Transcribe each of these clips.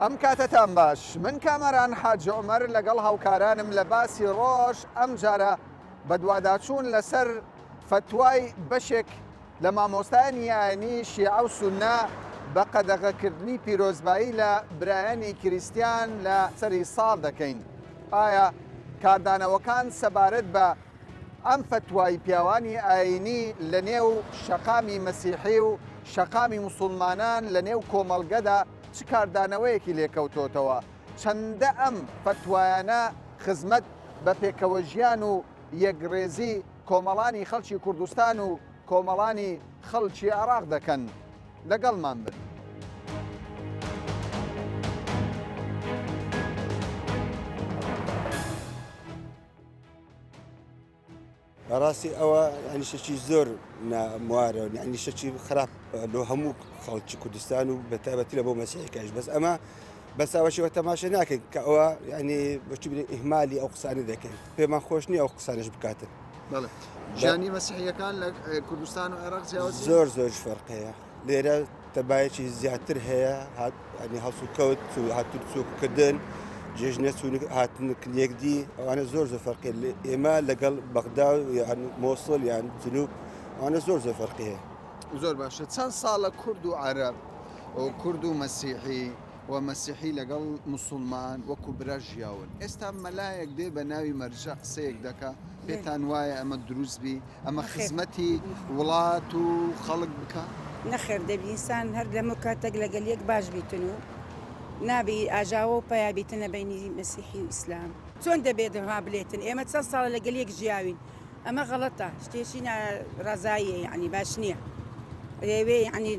ئەم کاتتان باش من کامەران حاج عومەر لەگەڵ هاوکارانم لە باسی ڕۆژ ئەم جارە بە دوواداچوون لەسەر فتوای بەشێک لە مامۆستایانی یانی شیعە و سوننا بە قەدەغەکردنی پیرۆزبایی لە برایانی کریسیان لە سەری ساڵ دەکەین. ئایا کاردانەوەکان سەبارەت بە ئەم فتوای پیاوانی ئاینی لە نێو شەقامی مەسیحی و شەقامی موسڵمانان لە نێو کۆمەڵگەدا چ کاردانەوەیەکی لێکەوتۆتەوە؟ چەندە ئەم فتوایانە خزمەت بە پێکەوەژیان و یەکڕێزی کۆمەڵانی خەڵکی کوردستان و کۆمەڵانی خەڵکی عێراق دەکەن؟ لەگەڵمان بن. بەڕاستی ئەوە ینی شەکی زۆر ناموارە، ینی شەکی خراپ لە هەموو خەڵکی کوردستان و بەتایبەتی لە بۆ مەسیحیەکەش، بەس ئەمە بەساوەشەوە تەماشا ناکەین کە ئەوە ینی بەچی بێ ئیهمالی ئەو قسانە دەکەین. پێمان خۆش نییە ئەو قسانش بکاتن. ژیانی مەسیحیەکان لە کوردستان و عێراق زۆر زۆرش فەرق هەیە. لێرە تەبایەکی زیاتر هەیە، ینی هەڵسو کەوت و هاتوو چووکردن، جێژنە چوون هاتن کلێکدی، ئەوانە زۆر زۆر فەرقی ئێمە لەگەڵ بەغدا یان مۆسڵ یان جنوب ئەوانە زۆر زۆر فەرقی هەیە. زۆر باشە. چەند ساڵە کورد و عەرەب و کورد و مەسیحی و مەسیحی لەگەڵ موسڵمان وەکو برا ژیاون. ئێستا مەلایەک دێ بە ناوی مەرجە قسەیەک دەکا، پێتان وایە ئەمە دروست بی، ئەمە خزمەتی وڵات و خەڵک بکە؟ نەخێر دەبیئینسان هەر لەمە کاتێک لەگەل یەک باش بیتن و نابی ئاژاوە و پیا بیتنە بینی مەسیحی و ئیسلام. چۆن دەبێت ها بلێتن؟ ئێمە چەند ساڵە لەگەل یەک ژیاوین، ئەمە غەڵەتە، شتێکی ڕازاییە، یعنی باش نییە. لێوێ یعنی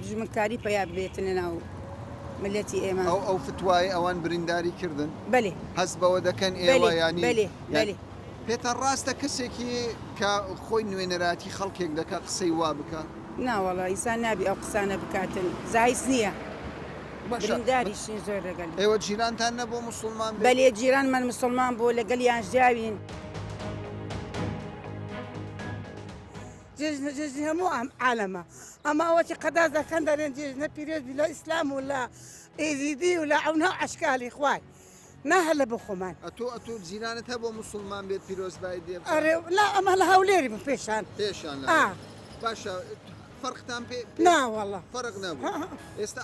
ژمنکاری پیا بێتنە ناو ملەتی ئێمە. ئەو فتوای ئەوان برینداری کردن؟ بەێ هەست بەوە دەکەن ئێوە ینی بەێ پێتە ڕاستە کەسێکی کە خۆی نوێنەراتی خەڵکێک دەکا قسەی وا بکە؟ ناوەڵە ئیسان نابی ئەو قسانە بکاتن، زایس نییە. برینداریشین زۆر لەگەل. ئێوە جیرانتان نەبوو موسڵمان؟ بەێ جیرانمان مسلمان بۆ لەگەل یان ژیاوین. جێژنی هەموو ئەم عالەمە، ئەمە ئەوەی قەداز دەکەن دەرێن جێژنە پیرێژبی لە ئیسلام و لە ئێزیدی و لە ئەونا عەشکالی خوای ناهە لە بخۆمان. ئەتۆ جیرانت هە بۆ موسڵمان بێت پیرۆزبای دێ؟ لا ئەمە لە هەولێری بوو پێشان باشە. فەرقتان پێ ناوەڵە فەرق نەبوو. ئێستا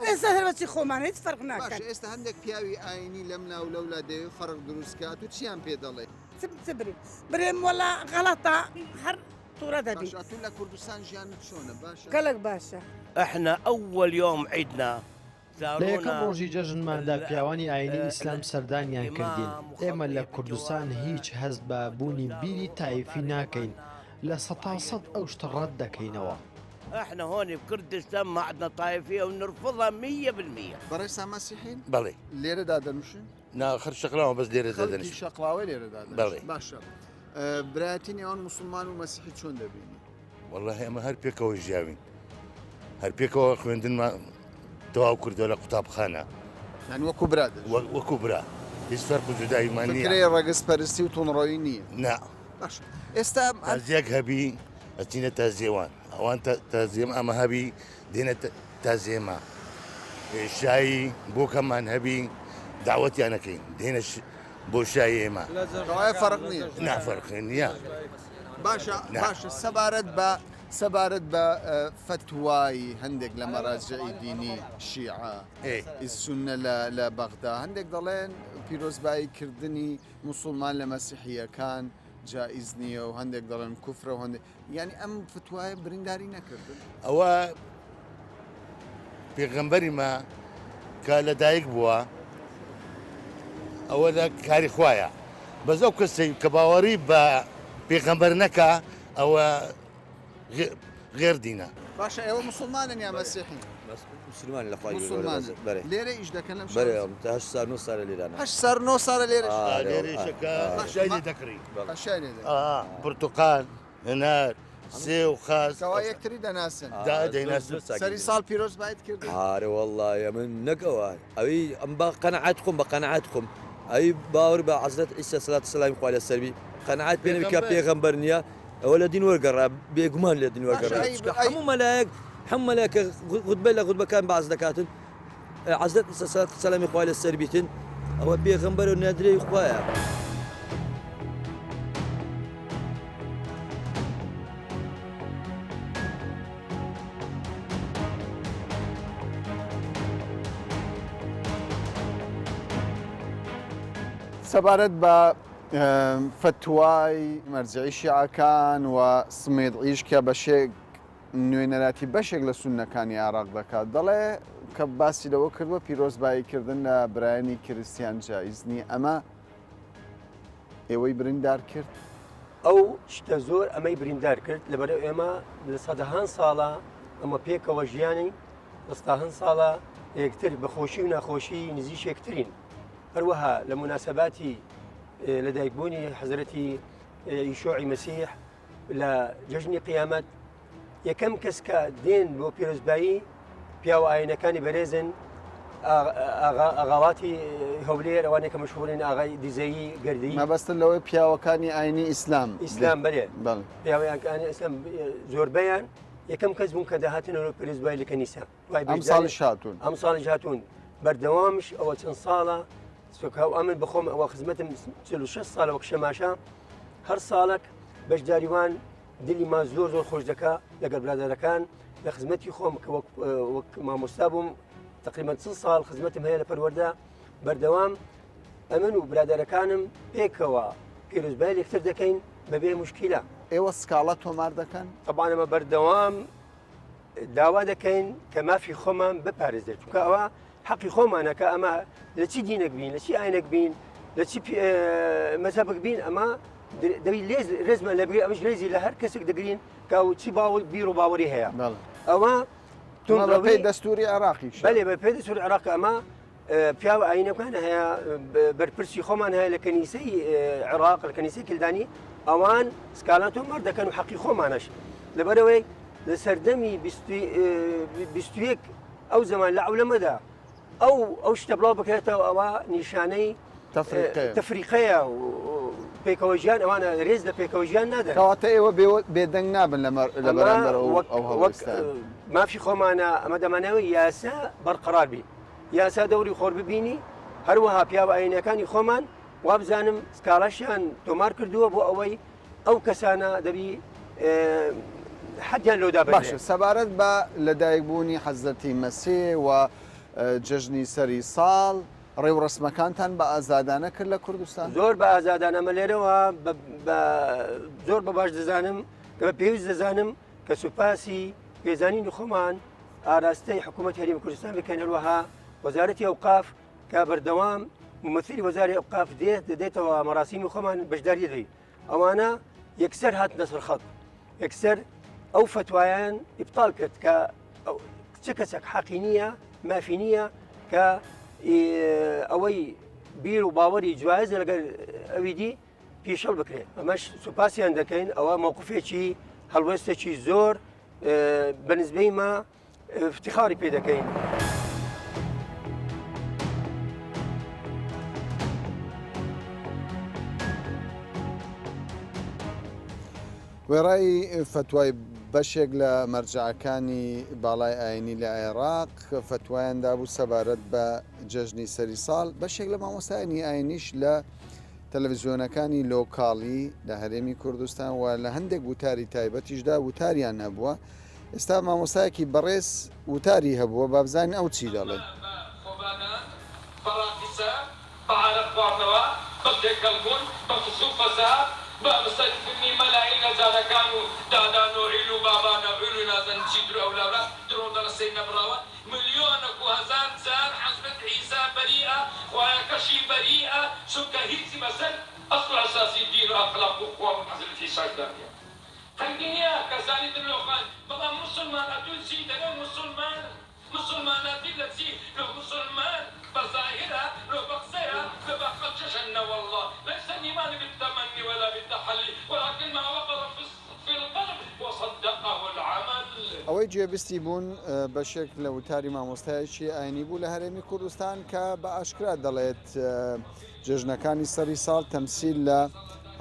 ئێستا هەربەچی خۆمان هیچ فەرق ناکەن. ئێستا هەندێک پیاوی ئاینی لەم ناو لەولا دەوێت فەرق دروستکات و چیان پێ دەڵێ؟ برێم وەڵا غەڵەتە هەر توورە دەبی. تو لە کوردستان ژیانت چۆنە؟ باشە گەلک باشە. احنا أول يوم عيدنا لە یەکەم ڕۆژی جەژنماندا پیاوانی ئاینی ئیسلام سەردانیان کردین. ئێمە لە کوردستان هیچ هەست بە بوونی بیری تایفی ناکەین، لە 100% ئەو شتە ڕەت دەکەینەوە. احنا هون بكردستان ما عندنا طائفية ونرفضها 100%. بەڕێستا مەسیحین؟ بەڵێ. لێرەدا دەنووشن؟ ناخر شقلاوە بەس لێرە دەدەنووشن. شەقلاوە لێرەدا دەنووشن. بەڵێ. باشە. برایەتی نێوان موسڵمان و مەسیحی چۆن دەبینی؟ والله ئێمە هەر پێکەوە ژیاوین، هەر پێکەوە خوێندنمان تەواو کردووە لە قوتابخانە، یعنی وەکو برا وەکو برا، هیچ فەرق و جوداییمان نییە. فکرەی ڕەگەزپەرستی و تونڕۆیی نییە؟ نا. باشە. ئێستا تازیەک هەبی ئەچینە تازیێوان، ئەوان تازیێم ئەمە هەبی دێنە تازیێمە، شایی بۆ کەمان هەبی داوەتیانەکەین دێنە بۆ شای ئێمە. فەرق نییە؟ نافەرق نییە. باشە. سەبارەت بە فتوای هەندێک لە مەراجعی دینی شیعە سوننە لە بەغدا، هەندێک دەڵێن پیرۆزباییکردنی موسڵمان لە مەسیحیەکان جائیز نییە و هەندێک دەڵێن کوفرە و هەندێک، یعنی ئەم فتوایە برینداری نەکردن. ئەوە پێغەمبەری ما کە لەدایک بووە ئەوە کاری خوایە، بەس ئەو کەسەی کە باوەڕی بە پێغەمبەر نەکا ئەوە غێر دینە. باشە. ئێوە موسڵمانن یا مەسیحی؟ مسلمان لە خوای لێرە ئیش دەکەن لەم 8 سال 9 سال لێرانە. 8 سال 9 سال لێرەشەکە شای لێ دەکڕی. قەشای لێ پورتوقال، هەنار، سێ و خاز کەوا یەکتری دەناسن. دەیناسن. سەری ساڵ پیرۆزبایت کردن؟ ئارێ وەڵڵایە من نەکەوە ئەوی ئەم بە قەنەعات خۆم بە قەنەعات خۆم ئەوی باوەڕ بە حەزرەت عیسی سەلات سەلامی خوا لەسەروی قەنەعات پێ نەبی کە پێغەمبەر نییە، ئەوە لە دین وەرگەڕا، بێگومان لە دین وەرگەڕا. هەموو مەلایەک خودبە لە خودبەکان باز دەکاتن حضرت عیسی سەلامی خوای لەسەر بیتن ئەوە پێغەمبەر و نادرەی خوایە. سەبارەت بە فتوای مەرجعی شیعەکان و سمێدعیش کە بەشێک نوێنەراتی بەشێک لە سوننەکانی عێراق دەکات دەڵێ کە باسی لەوە کردووە پیرۆزباییکردن لە برایانی کریستیان جایز نییە ئەمە ئێوەی بریندار کرد ئەو شتە زۆر ئەمەی بریندار کرد لەبەرەو ئێمە لە سەدەهان ساڵە ئەمە پێکەوە ژیانی دەستاهن ساڵە یەکتر بەخۆشی و ناخۆشی نزیشێکترین هەروەها لە مناسباتی لەدایکبوونی حەزرەتی ئیشوعی مەسیح لە جەژنی قیامەت یەکەم کەس کە دێن بۆ پیرۆزبایی پیا و ئاینەکانی بەرێزن ئاغاواتی هەولێر ئەوانێک کە مەشهورن ئاغای دیزەیی گەردەیی مەبەستن لەوەی پیاوەکانی ئاینی ئیسلام بەرێ پیاوەکانی ئیسلام زۆربەیان یەکەم کەس بوون کە داهاتنەوە پیرۆزبایی لە کەنیسا ئەم ساڵیش هاتوون ئەم ساڵیش هاتوون بەردەوامش ئەوە چەند ساڵە سۆکاو ئەمن بخۆم ئەوە خزمەتم 46 ساڵە وەک شەماشە هەر ساڵک بەشداریوان دلی ما زۆر خۆش دەکا لەگەڵ برادەرەکان لە خزمەتی خۆم کە وەک مامۆستا بووم تقریبا 30 ساڵ خزمەتم هەیە لە پەروەردە بەردەوام ئەمن و برادەرەکانم پێکەوە پیرۆزبایی لەکتر دەکەین بەبێ مشکیلە. ئێوە سکاڵە تۆمار دەکەن؟ طبعا ئەمە بەردەوام داوا دەکەین کە مافی خۆمان بپارێزێت چونکە ئەوە حەقی خۆمانەکە ئەمە لە چی دینێک بین لە چی ئاینێک بین لە چی مەزهبێک بین ئەمە دەبی ڕێزمان لە بگرین ئەمەش ڕێزی لە هەر کەسێک دەگرین کە چی باوەڵ بیر و باوەڕی هەیە ئەوە پێی دەستوری عێراقیش بەێ بە پێی دەستوری عێراق ئەمە پیاوە ئاینەکان هەیە بەرپرسی خۆمان هەیە لە کەنیسەی عێراق لە کەنیسەی کلدانی ئەوان سکالان تۆمار دەکەن و حەقی خۆمانەش لەبەرەوەی لە سەردەمی 21 ئەو زەمان لە عولەمەدا ئەو شتە بڵاو بکرێتەوە ئەوە نیشانەی تەفریقەیە و پێکەوە ژیان ئەوانە ڕێز لە پێکەوە ژیان نادەن کەواتە ئێوە بێدەنگ نابن لە بەرامبەر مافی خۆمانە ئەمە دەمانەوەی یاسا بەرقەرار بی یاسا دەوری خۆر ببینی هەروەها پیاوە ئاینەکانی خۆمان وابزانم سکاڵەشیان تۆمار کردووە بۆ ئەوەی ئەو کەسانە دەبی حەدیان لۆدا باشە سەبارەت بە لەدایکبوونی حەزرەتی مەسیح و جژنی سەری ساڵ ڕێوڕسمەکانتان بە ئازادانە کرد لە کوردستان زۆر بە ئازادانەمە لێرەوە زۆر بە باش دەزانم کە بە پێویست دەزانم کە سوپاسی پێزانینی خۆمان ئاراستەی حکوومەت هەرێمی کوردستان بکەین هەروەها وەزارەتی ئەوقاف کە بەردەوام ممثلی وەزاری ئەوقاف دێتەوە مەراسیمی خۆمان بەشداری دەی ئەوانە یەکسەر هات نەسەر خەڵک یەکسەر ئەو فتوایان ئیبطال کرد کە چ کەسێک حەقی نییە مافی نییە کە ئەوەی بیر و باوەری جوایز لەگەر ئەویدی پیشەڵ بکرێت ئەمەش سوپاسیان دەکەین ئەوە مووقفێکی هەڵوێستێکی زۆر بەنسبەی ما افتخاری پێ دەکەین. وێڕای فتوای بەشێک لە مەرجعەکانی باڵای ئاینی لە عێراق فتوایاندا بوو سەبارەت بە جەژنی سەری ساڵ بەشێک لە مامۆستایانی ئاینیش لە تەلەڤیزیۆنەکانی لۆکاڵی لە هەرێمی کوردستان و لە هەندێک وتاری تایبەتیشدا وتاریان هەبووە ئێستا مامۆستایەکی بەڕێز وتاری هەبووە بابزانین ئەو چی دەڵێن بەسەرکردنی مەلایین هەزارەکان و دادان و عیل و بابانە عیل و نازن چیتر و ئەولاورە درۆ دەڕسەی نەبراوە ملیۆنە و هەزار جار حەزرەت عیسا بەریئە خوایەکەشی بەریئە چونکە هیچی بەسەر ئەسڵ ئەساسی دین و ئەخلاق و خوا حەزرەت عیساش دانیە تەنگینیە کەسانی دلۆخان بەڵام مسلمان ئەتون چی دەگە مسلماناتی لە چی لە مسلمان بظاهرة لو بقصيها لبقتشنا والله ليس الإيمان بالتمني ولا بالتحلي ولكن ما وقر في القلب وصدقه العمل. ئەوەی گوێبستی بوون بەشێک لە وتاری مامۆستایەکی ئاینی بوو لە هەرێمی کوردستان کە بە ئاشکرا دەڵێت جژنەکانی سەری ساڵ تەمسیل لە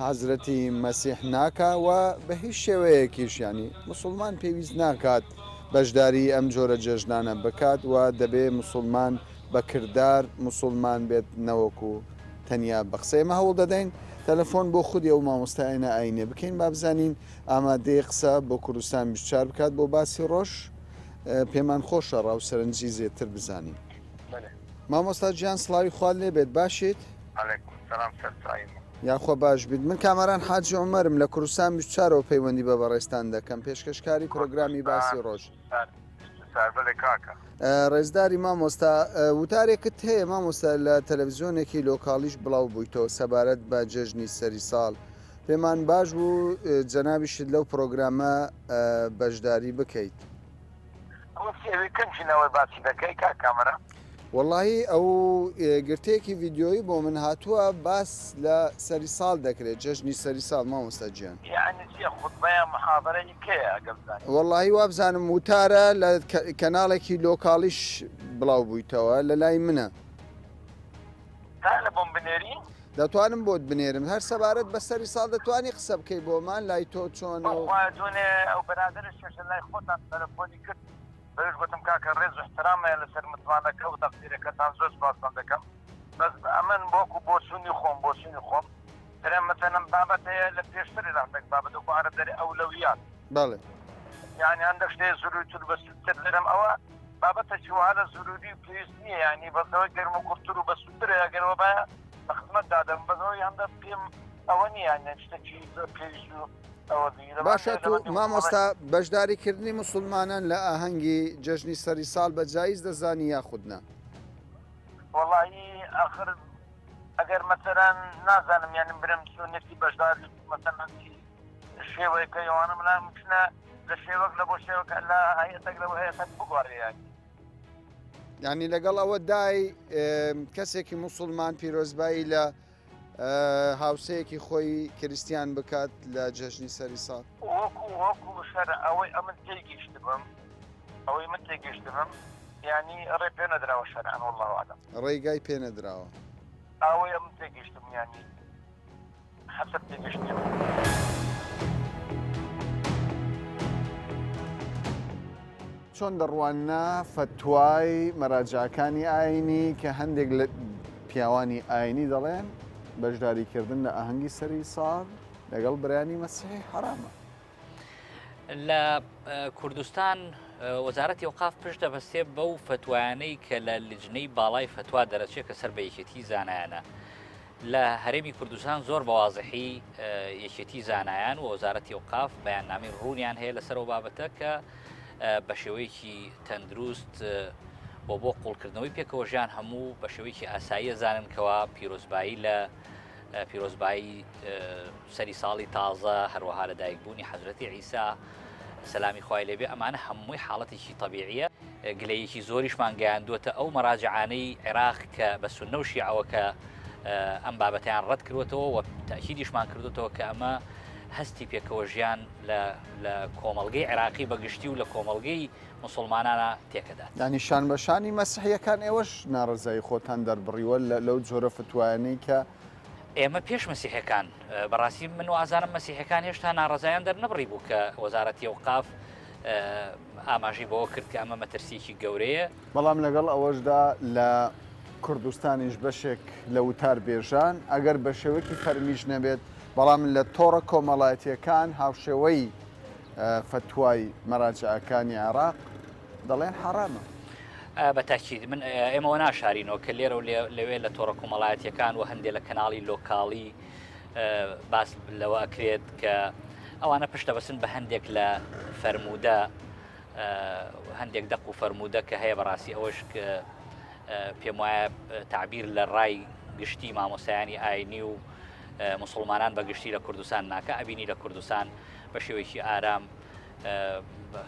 حەزرەتی مەسیح ناکا و بە هیچ شێوەیەکیش ینی موسڵمان پێویست ناکات بەشداری ئەم جۆرە جەژنانە بکات و دەبێ موسڵمان بە کردار مسلمان بێت نەوەکو تەنیا بە قسەیمە هەوڵ دەدەین تەلەفۆن بۆ خودی ئەو مامۆستایانە ئاینێ بکەین با بزانین ئامادەی قسە بۆ کوردستان 24 بکات بۆ باسی ڕۆژ پێمان خۆشە ڕاوسەرنجی زیاتر بزانین. مامۆستا گیان سڵاوی خوارد لێ بێت باشیت؟ یاخوا باش بیت. من کامەران حاجی عومەرم لە کوردستان 24ەوە پەیوەندی بە بەڕێستان دەکەم پێشکەشکاری پرۆگرامی باسی ڕۆژ. ڕێزداری مامۆستا وتارێکت هەیە مامۆستا لە تەلەڤیزیۆنێکی لۆکاڵیش بڵاو بوویتەوە سەبارەت بە جەژنی سەری ساڵ پێمان باش بوو جەنابیشت لەو پرۆگرامە بەشداری بکەیت. وەڵاهی ئەو گرتەیەکی ڤیددیۆیی بۆ من هاتووە باس لە سەری ساڵ دەکرێت جەژنی سەری ساڵ مامۆستا گیان. وەڵاهی وابزانم وتارە لە کەناڵێکی لۆکاڵیش بڵاو بوویتەوە لە لای منە. دەتوانم بۆت بنێرم هەر سەبارەت بە سەری ساڵ دەتوانی قسە بکەی بۆمان لای تۆ چۆنەوە بەش گوتم کاکە ڕێز و احترامە لەسەر متوانەکە و تەقدیرەکەتان زۆر سپاسان دەکەم بەس ئەمن بۆکو بۆ سونی خۆم درێم مەتەنم بابەت هەیە لە پێشتری ڕاستێک بابەت و بارە دەری ئەولەویات بەڵێ یعنی هەندێک شتێ زوروتر بەسوودتر لەرم ئەوە بابەتێکی وانە زوروری و پێویست نییە یعنی بەسەوەی گەرم و قورتتر و بەسوودترە ئەگەرەوە بایە بە خزمەت دادەم بەسەوەی هەندە پێم ئەوە نییە یعنی شتێکی زۆر پێویست و باشە تو مامۆستا بەشداریکردنی مسلمانان لە ئاهەنگی جەژنی سەری ساڵ بە جایز دەزانی یاخودنا؟ وەڵی ئاخر ئەگەر مەسەران نازانم یانم برم سنەتی بەشداری مەسەنەتی شێوەیەکە ئەوانم لا ممکنە لە شێوەک لە بۆ شێوەکە لە هەیەتێک لەوە هەیەتەک بگوڕێ یعنی لەگەڵ ئەوە دای کەسێکی مسلمان پیرۆزبایی لە هاوسەیەکی خۆی کریسیان بکات لە جەژنی سەری ساڵ وەکو شەر ئەوەی ئەمن تێگەیشتبم ئەوەی من تێگەیشتبم ینی ڕێ پێ نەدراوە شەرعان والله ئەعلم ڕێگای پێ نەدراوە ئەوەی ئەمن تێگەیشتم ینی حەسەب تێگەیشتم. چۆن دەڕوانە فتوای مەراجعەکانی ئاینی کە هەندێک لە پیاوانی ئاینی دەڵێن بەشداریکردن لە ئاهەنگی سەری ساڵ لەگەڵ بەرانی مەسیحی حرامە. لە کوردستان وەزارەتی ئەوقاف پشت دەبەستێ بەو فتوایانەی کە لە لجنەی باڵای فتوا دەرەچێت کە سەر بە یەکێتی زانایانە. لە هەرێمی کوردستان زۆر بەوازحی یەکێتی زانایان و وەزارەتی ئەوقاف بەیاننامەی ڕوونیان هەیە لەسەرەوە بابەتە کە بە شێوەیەکی تەندروست بۆ قوڵکردنەوەی پێکەوە ژیان هەموو بە شێوەیەکی ئاسایی زاننکەوە پیرۆزبایی لە پیرۆزبایی سەری ساڵی تازە هەروەها لە دایکبوونی حەزرەتی عیسا سەلامی خوای لێبێ ئەمانە هەمووی حاڵەتێکی طبیعیە گلەیەکی زۆریشمان گەیاندووەتە ئەو مەراجعانەی عێراق کە بە سونە و شیعەوە کە ئەم بابەتیان ڕەت کردوێتەوە و تاکیدیشمان کردوێتەوە کە ئەمە هەستی پێکەوە ژیان لە کۆمەڵگەی عێراقی بەگشتی و لە کۆمەڵگەی مسلمانانە تێکەدات. دانیشان بەشانی مەسیحیەکان ئێوەش ناڕزایی خۆتان دەربڕیوە لەو جۆرە فتوایانەی کە ئێمە پێش مەسیحەکان بەڕاستی من و ئازانم مەسیحەکان هێشتا ناڕزایان دەرنەبڕی بوو کە وەزارەتی ئەوقاف ئاماژی بەوە کرد کە ئەمە مەترسیەکی گەورەیە. بەڵام لەگەڵ ئەوەشدا لە کوردستانیش بەشێک لە وتار بێژان ئەگەر بە شێوەیەکی فەرمیش نەبێت بەڵام لە تۆڕە کۆمەڵایەتیەکان هاوشێوەی فتوای مەراجعەکانی عێراق دەڵێن حرامە. بە تاکید من ئێمەوە ناشارینەوە کە لێرە و لەوێ لە تۆڕە کۆمەڵایەتیەکان و هەندێک لە کەناڵی لۆکاڵی باس لەوە ئەکرێت کە ئەوانە پشتە بەسن بە هەندێک لە فەرموودە هەندێک دەق و فەرموودە کە هەیە بەڕاستی ئەوەش کە پێم وایە تعبیر لە ڕای گشتی مامۆسایانی ئاینی و مسلمانان بەگشتی لە کوردستان ناکە ئەبینی لە کوردستان بە شێوەیەکی ئارام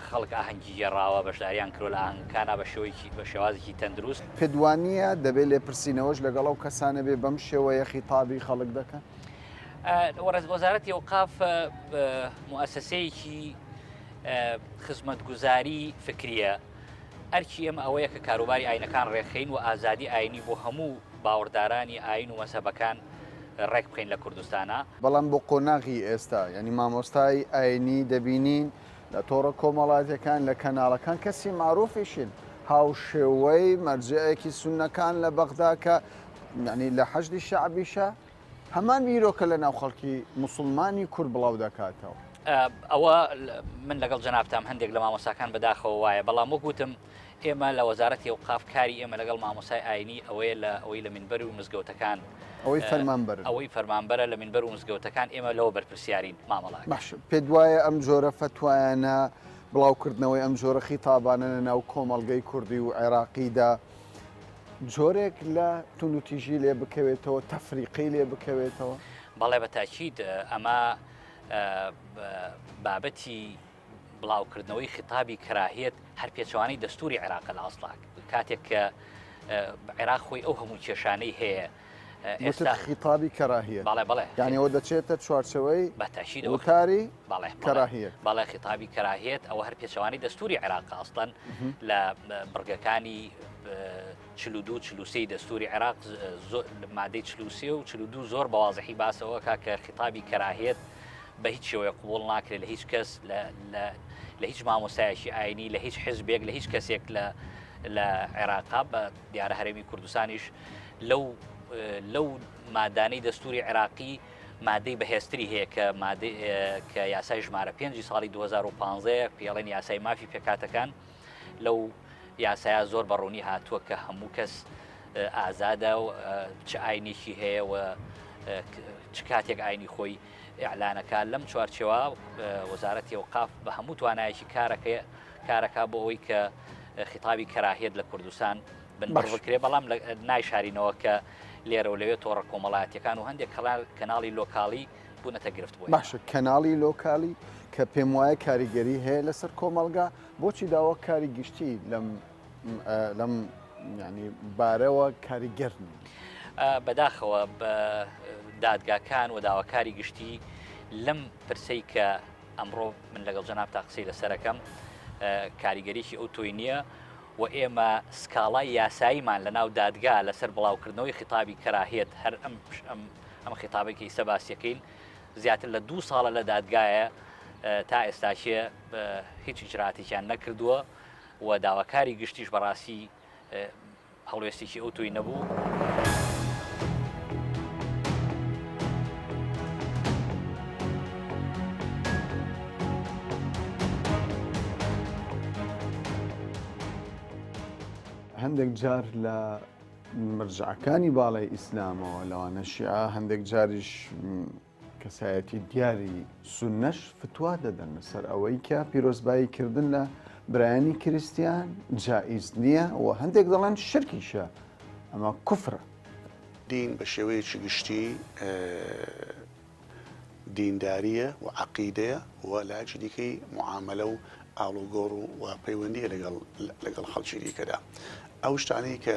خەڵک ئاهەنگی گێڕاوە بەشداریان کردو لە ئاهەنگەکانە بە شێوازێکی تەندروست. پێدوانیە دەبێت لێپرسینەوەش لەگەڵ ئەو کەسانە بێ بەم شێوەیە خیتابی خەڵک دەکەن. وەزارەتی ئەوقاف موسسەیەکی خزمەتگوزاری فکریە ئەرکی ئێمە ئەوەیە کە کاروباری ئاینەکان ڕێخین و ئازادی ئاینی بۆ هەموو باوەڕدارانی ئاین و مەسەبەکان ڕێک بخەین لە کوردستانە. بەڵام بۆ قۆناغی ئێستا ینی مامۆستای ئاینی دەبینین لە تۆڕە کۆمەڵاتەکان لە کەناڵەکان کەسی معروفیشن هاوشێوەی مەرجەیەکی سونەکان لە بەغدا کە یعنی لە حەجدی شەعبیشە هەمان بیرۆکە لە ناو خەڵکی مسلمانی کورد بڵاو دەکاتەوە. ئەوە من لەگەڵ جەنابتان هەندێک لە مامۆساکان بەداخەوە وایە، بەڵام وەگوتم ئێمە لە وەزارەتی ئەوقاف کاری ئێمە لەگەڵ مامۆسای ئاینی ئەوەی لە منبەر و مزگەوتەکان ئەوەی فەرمانبەرە لە منبەر و مزگەوتەکان ئێمە لەوە بەرپرسیارین مامەڵاک. باش پێت وایە ئەم جۆرە فتوایانە بڵاوکردنەوەی ئەم جۆرە خیتابانە لە ناو کۆمەڵگەی کوردی و عێراقیدا جۆرێک لە تونوتیژی لێ بکەوێتەوە، تەفریقی لێ بکەوێتەوە؟ بەڵێ بە تاکید ئەمە بابەتی بڵاوکردنەوەی خیتابی کراهێت هەر پێچوانەی دەستوری عێراقە لە ئەسڵاک کاتێک کە عێراق خۆی ئەو هەموو کێشانەی هەیە ئێستا خیتابی کراهیە بەڵێ یعنی ئەوە دەچێتە چوارچەوەی بەتاشید وتاری کراهیە بەڵێ خیتابی کراهێت ئەوە هەر پێچوانەی دەستوری عێراق ئەسڵەن لە بڕگەکانی 42 دەستوری عێراق مادەی 43 و 42 زۆر بەوازحی باسەوە کە خیتابی کراهێت بە هیچ شێوەیە قوبوڵ ناکرێت لە هیچ کەس لە هیچ مامۆسایەکی ئاینی لە هیچ حزبێک لە هیچ کەسێک لە عێراقا بە دیارە هەرێمی کوردستانیش لەو مادانەی دەستوری عێراقی مادەی بەهێزتری هەیە کە یاسای ژمارە 5 ساڵی 2015 پێڵێن یاسای مافی پێکاتەکان لەو یاسایە زۆر بەڕوونی هاتووە کە هەموو کەس ئازادە و چ ئاینێکی هەیە و چ کاتێک ئاینی خۆی ئیعلانەکە لەم چوارچێوە وەزارەتی ئەوقاف بە هەموو توانایەکی کارەکە بۆ ئەوەی کە خیتابی کەراهێت لە کوردستان بنبڕ بکرێ، بەڵام نایشارینەوە کە لێرە و لەوێ تۆڕە کۆمەڵایەتیەکان و هەندێک کەناڵی لۆکاڵی بوونەتە گرفت بووە. باشە کەناڵی لۆکالی کە پێم وایە کاریگەری هەیە لەسەر کۆمەلگا بۆچی داوە کاری گشتی لەم ینی بارەوە کاریگەرن بەداخەوە بە دادگاکان و داواکاری گشتی لەم پرسەی کە ئەمڕۆ من لەگەڵ جەناب تا قسەی لەسەرەکەم کاریگەریشی ئەو تۆی نییە و ئێمە سکاڵای یاساییمان لە ناو دادگا لەسەر بڵاوکردنەوەی خیتابی کەراهێت هەر ئەم خیتابێکی ئێستا باسیەکەین زیاتر لە 2 ساڵە لە دادگایە تا ئێستاشێ هیچ ئیجراتێکیان نەکردووە و داواکاری گشتیش بەڕاستی هەڵوێستێکی ئەو تۆی نەبوو. هەندێک جار لە مرجعەکانی باڵای ئیسلامەوە لەوانە شیعە هەندێک جاریش کەسایەتی دیاری سونەش فتوا دەدەن لەسەر ئەوەی کە پیرۆزباییکردن لە برایانی کریسیان جائیز نییە و هەندێک دەڵێن شرکیشە ئەمە کوفرە. دین بە شێوەیەکی گشتی دینداریە و عەقیدەیە و لاجی دیکەی معاملە و ئاڵوگۆڕ و پەیوەندیە لەگەڵ خەڵکی دیکەدا. ئەو شتانەی کە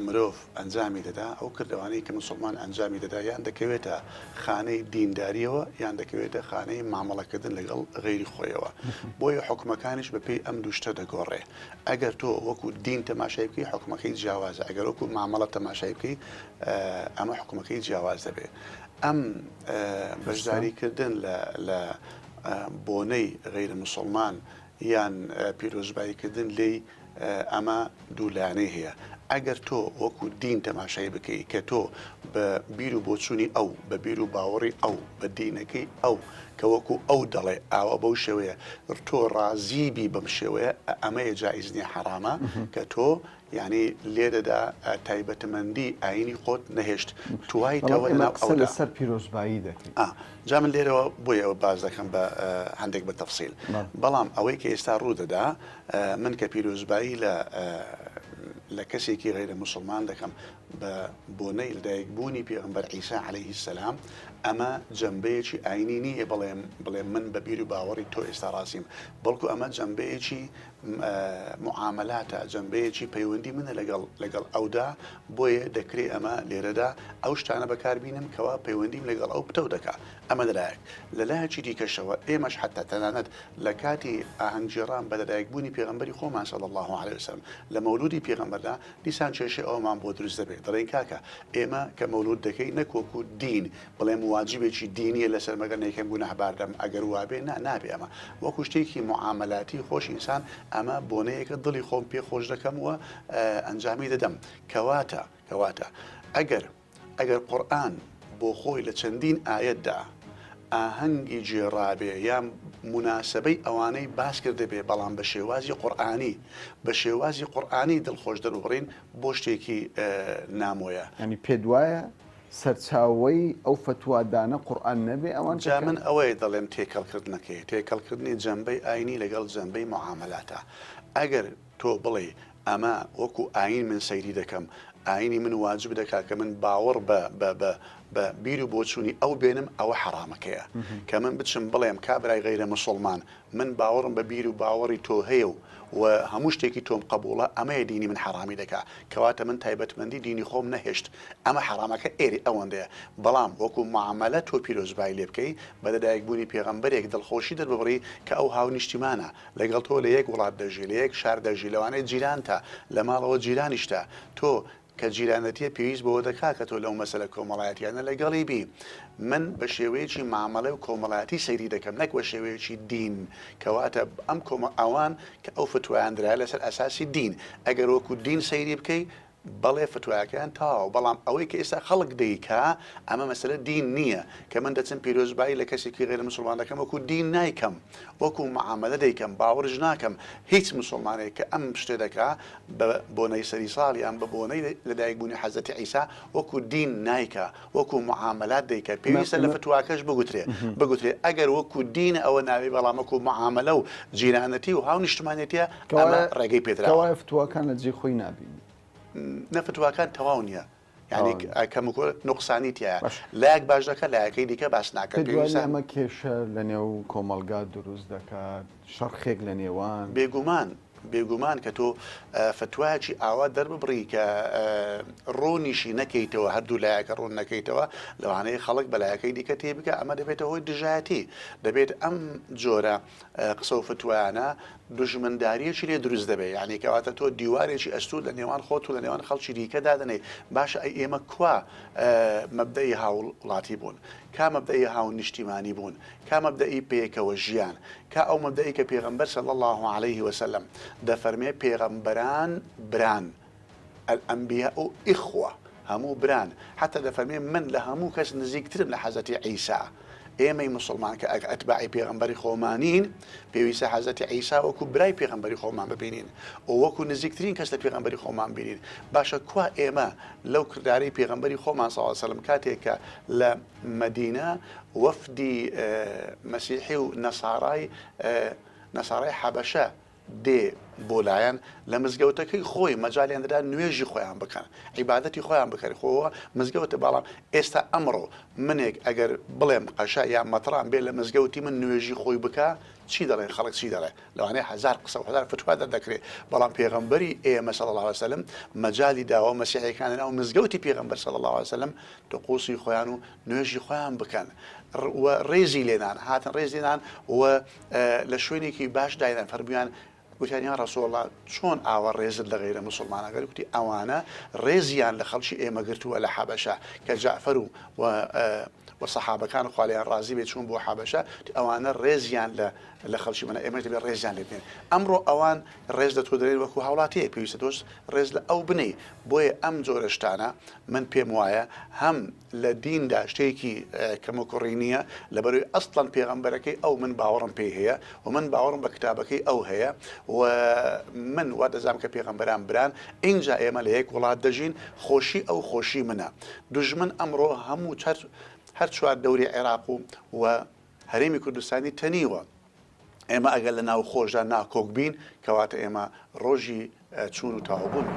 مرۆڤ ئەنجامی دەدا ئەو کردوانەی کە مسلمان ئەنجامی دەدا یان دەکەوێتە خانەی دینداریەوە یان دەکەوێتە خانەی مامەڵەکردن لەگەڵ غەیری خۆیەوە. بۆیە حکومەکانیش بەپێی ئەم دووشتە دەگۆڕێ. ئەگەر تۆ وەکو دین تەماشای بکەی حکومەکەی جیاوازە، ئەگەر وەکو مامەڵە تەماشای بکەی ئەمە حکومەکەی جیاواز دەبێ. ئەم بەشداریکردن لە بۆنەی غەیرە مسلمان یان پیرۆزباییکردن لێی ئەمە دوولانەی هەیە. ئەگەر تۆ وەکو دین تەماشای بکەی کە تۆ بە بیر و بۆچوونی ئەو بە بیر و باوەڕی ئەو بە دینەکەی ئەو کە وەکو ئەو دەڵێ ئاوە بەو شێوەیە تۆ ڕازیبی بەم شێوەیە ئەمەیە جائیز نییە حرامە کە تۆ یعنی لێدەدا تایبەتمەندی ئاینی خۆت نەهێشت توایتەوە لەسەر پیرۆزبایی دەکەین. جا من لێرەوە بۆیە ئەوە باز دەکەم بە هەندێک بە تەفسیل. بەڵام ئەوەی کە ئێستا ڕوودەدا من کە پیرۆزبایی لە کەسێکی غیرە مسلمان دەکەم بە بۆنەی لەدایکبوونی پێغەمبەر عیسا عەلەیهی سەلام ئەمە جەمبەیەکی ئاینی نییە بڵێ من بە بیر و باوەڕی تۆ ئێستا ڕاستیم، بەڵکو ئەمە جەمبەیەکی معاملاتە، جەمبەیەکی پەیوەندی منە لەگەڵ ئەودا، بۆیە دەکرێت ئەمە لێرەدا ئەو شتانە بەکاربینم کەوا پەیوەندیم لەگەڵ ئەو پتە دەکا. ئەمە لەلایەک لە لایەکی دیکەشەوە ئێمەش حتا تەنانەت لە کاتی ئاهەنگگێڕان بە لەدایکبوونی پێغەمبەری خۆمان صلی الله علیه وسلم لە مەولودی پێغەمبەر پێغەمبەردا دیسان کێشەی ئەومان بۆ دروست دەبێت دەڵێن کاکە ئێمە کە مەولود دەکەی نەکۆکو دین بڵێم واجبێکی دینیە لەسەر مەگەر نەکەم گونەهباردەم ئەگەر وابێ نابێ ئەمە وەکو شتێکی معاملاتی خۆش ئینسان ئەمە بۆنەیەکە دڵی خۆم پێ خۆش دەکەمەوە ئەنجامی دەدەم کەواتە ئەگەر قورئان بۆ خۆی لە چەندین ئاەتدا ئاهەنگی جێڕابێ یان مناسبەی ئەوانەی باس کرده بێ بەڵام بە شێوازی قورئانی دڵخۆش دەروبڕین بۆ شتێکی نامۆیە ینی پێت وایە سەرچاوەی ئەو فتوادانە قورئان نەبێ ئەوان جا من ئەوەی دەڵێم تێکەڵکردنەکەی تێکەڵکردنی جەنبەی ئاینی لەگەڵ جەنبەی معاملاتە ئەگەر تۆ بڵێ ئەمە وەکو ئاین من سەیری دەکەم ئاینی من واجب دەکات کە من باوەڕ بە بیر و بۆچوونی ئەو بێنم ئەوە حرامەکەیە کە من بچم بڵێم کابرای غەیرە مسلمان من باوەڕم بە بیر و باوەڕی تۆ هەیە و هەموو شتێکی تۆم قبوڵە ئەمەیە دینی من حرامی دەکات کەواتە من تایبەتمەندی دینی خۆم نەهێشت ئەمە حرامەکە ئێری ئەوەندەیە بەڵام وەکو معاملە تۆ پیرۆزبای لێ بکەی بە لەدایکبوونی پێغەمبەرێک دڵخۆشی دەربڕی کە ئەو هاو نیشتیمانە لەگەڵ تۆ لە یەک وڵات دەژی لە یەک شار دەژی لەوانەیە جیرانتە لە ماڵەوە جیرانیشتە تۆ کە جیرانەتیە پێویست بەوە دەکا کە تۆ لەو مەسەلە کۆمەڵایەتیانە لەگەڵی بی من بە شێوەیەکی معاملە و کۆمەڵایەتی سەیری دەکەم نەک بە شێوەیەکی دین کەواتە ئەم ئەوان کە ئەو فتوایاندرا لەسەر ئەساسی دین ئەگەر وەکو دین سەیری بکەی بەڵێ فتوایەکەیان تاو بەڵام ئەوەی کە ئێستا خەڵک دەیکا ئەمە مەسەلە دین نییە کە من دەچم پیرۆزبایی لە کەسێکی غێرە مسلمان دەکەم وەکو دین نایکەم وەکو معاملە دەیکەم باوەڕش ناکەم هیچ مسلمانێک کە ئەم شتێ دەکا بۆ نەی سەری ساڵی ئەم بە بۆنەی لەدایکبوونی حەزەتی عیسا وەکو دین نایکە وەکو معاملات دەیکە پێویستە لە فتواکەش بگوترێ ئەگەر وەکو دینە ئەوە ناوی بەڵام وەکو معاملە و جیرانەتی و هاو نیشتمانێتیە ئەمە ڕێگەی پێدراوە فتواکان لە جێ خۆی نابین نەفتوواکان تەواو نییە یعنی کەمکۆ نقصانی تایە لایەک باش دەکە لایەکەی دیکە باس ناکەن ئەمە کێشە لە نێو کۆمەلگا دروست دەکات شەڕخێک لە نێوان بێگومان کە تۆ فتوایەکی ئاوا دەرببڕی کە ڕۆنیشی نەکەیتەوە هەردوو لایەکە ڕۆن نەکەیتەوە لەوانەیە خەڵک بەلایەکەی دیکە تێبکە ئەمە دەبێتە هۆی دژایەتی دەبێت ئەم جۆرە قسە و فتوایانە دژمنداریەکی لێ دروست دەبێت یعنی کەواتە تۆ دیوارێکی ئەستور لە نێوان خۆت و لە نێوان خەڵکی دیکە دادنێ باشە ئەی ئێمە کوا مەبدەی هاوڵاتی بوون کا مەبدەی هاو نیشتیمانی بوون کا مەبدەی پێکەوە ژیان کا ئەو مەبدەی کە پێغەمبەر صلی الله عليه وسلم دەفەرمێ پێغەمبەران بران الأنبياء إخوة هەموو بران حتى دەفەرمێ من لە هەموو کەس نزیکترم لە حەزەتی عیسا ئێمەی مسلمان کە ئەتباعی پێغەمبەری خۆمانین پێویستە حەزەتی عیسا وەکو برای پێغەمبەری خۆمان ببینین و وەکو نزیکترین کەس لە پێغەمبەری خۆمان بینین باشە کوا ئێمە لەو کردارەی پێغەمبەری خۆمان صلی الله علیه وسلم کاتێک کە لە مەدینە وەفدی مەسیحی و نەسارای حەبەشە دێ بۆ لایەن لە مزگەوتەکەی خۆی مەجالیاندرا نوێژی خۆیان بکەن عیبادەتی خۆیان بکەن خۆوە مزگەوتە باڵام ئێستا ئەمڕۆ منێک ئەگەر بڵێم قەشا یان مەتران بێ لە مزگەوتی من نوێژی خۆی بکە چی دەڵێن خەڵک چی دەڵێ لەوانەیە هزار قسە و هزار فتوا دەکرێت بەڵام پێغەمبەری ئێمە صلی الله علیه وسلم مەجالی داوە مەسیحیەکان ناو مزگەوتی پێغەمبەر صلی الله علیه وسلم تقوسی خۆیان و نوێژی خۆیان بکەن و ڕێزی لێنان هاتن ڕێز لێنان و لە شوێنێکی باش دایدان فەرمویان گوتیان یا ڕەسوڵ الله چۆن ئاوە ڕێزت لە غەیرە موسڵمانەکە گوتی ئەوانە ڕێزیان لە خەڵکی ئێمە گرتووە لە حەبەشە کە جەعفەر و سەحابەکان خوالیان ڕازی بێت چوون بۆ حەبەشە ئەوانە ڕێزیان لە خەڵکی منە ئێمە دەبێت ڕێزیان لێ بێن ئەمڕۆ ئەوان ڕێز دەتۆ دەرێن وەکو هاوڵاتەیە پێویستە دۆست ڕێز لە ئەو بنێ بۆیە ئەم جۆرە شتانە من پێم وایە هەم لە دیندا شتێکی کەمەکوڕی نییە لەبەروی ئەسڵەن پێغەمبەرەکەی ئەو من باوەڕم پێی هەیە و من باوەڕم بە کتابەکەی ئەو هەیە و من وا دەزانم کە پێغەمبەران بران اینجا ئێمە لە یەک وڵات دەژین خۆشی ئەو خۆشی منە دوژمن ئەمڕۆ هەموو هەر چوار دەوری عێراق و هەرێمی کوردستانی تەنیوە ئێمە ئەگەر لە ناو خۆشدا ناکۆک بین کەواتە ئێمە ڕۆژی چون و تاوبوون.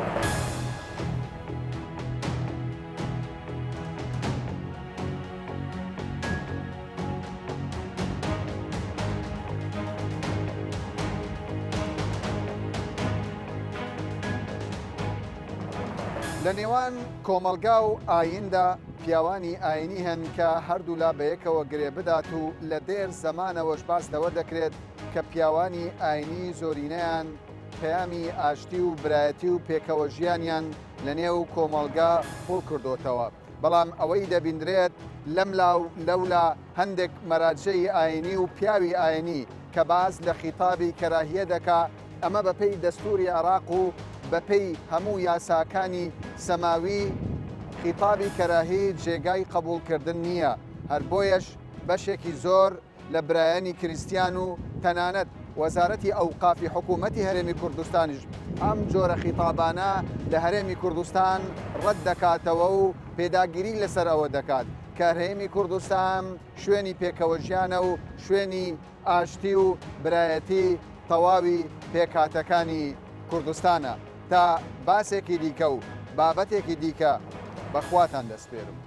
لە نێوان کۆمەلگا و ئایندا پیاوانی ئاینی هەن کە هەردوو لا بەیەکەوە گرێ بدات و لە دێر زەمانەوەش باس لەوە دەکرێت کە پیاوانی ئاینی زۆرینەیان پەیامی ئاشتی و برایەتی و پێکەوە ژیانیان لە نێو کۆمەڵگا پوڵ کردوتەوە. بەڵام ئەوەی دەبیندرێت لەولا هەندێک مەراجعی ئاینی و پیاوی ئاینی کە باز لە خیتابی کەراهیە دەکا، ئەمە بەپێی دەستوری عێراق و بەپێی هەموو یاساکانی سەماوی خیتابی کەراهی جێگای قبولکردن نییە. هەر بۆیەش بەشێکی زۆر لە برایانی کریسیان و تەنانەت وەزارەتی ئەوقافی حکوومەتی هەرێمی کوردستانیش ئەم جۆرە خیتابانە لە هەرێمی کوردستان ڕەت دەکاتەوە و پێداگیری لەسەر ئەوە دەکات کە هەرێمی کوردستان شوێنی پێکەوە ژیانە و شوێنی ئاشتی و برایەتی تەواوی پێکاتەکانی کوردستانە. تا باسێکی دیکە و بابەتێکی دیکە بەخواتان دەسپێرم.